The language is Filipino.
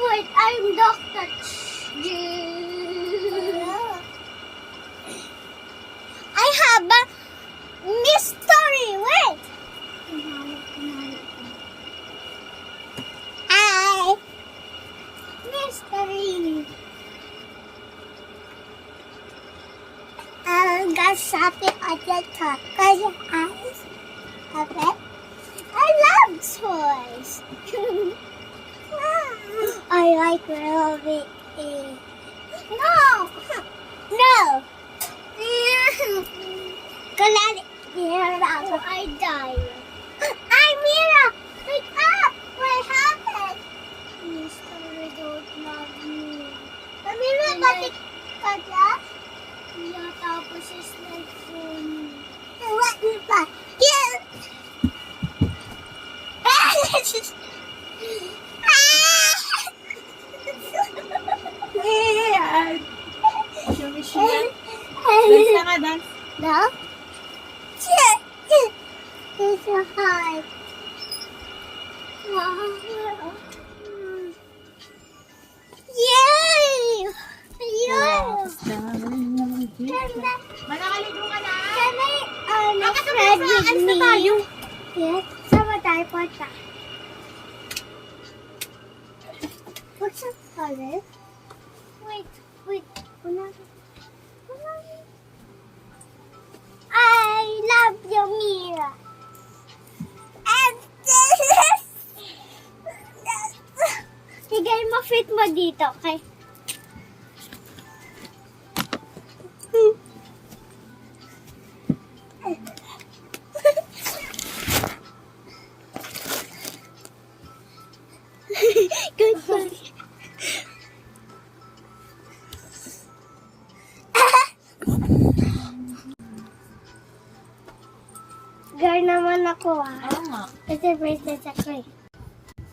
Wait, I'm Dr. I have a mystery. Wait. Hi. Mystery. Got something on the top of your eyes. Okay. I love toys. I like Ruby. No. No. Kalali. I die. I'm Mira. Wake up. What happened? Mystery don't love me. Mira, batik ka dyan? Yeah, tapos is like phone. What is that? Yeah. Yeah. Show me, Sheila. Dance na nga, dance. No? It's so hard. Yay! Yay! Manakaligo ka na. Can I Bakit spread naman with na me? tayo? Yes. Sama tayo punta. What's the color? Wait. I love you, Mira. And this. Higay mo, fit mo dito, okay? Good boy. Girl naman ako ah. Oo nga. Kasi bracelet ako eh.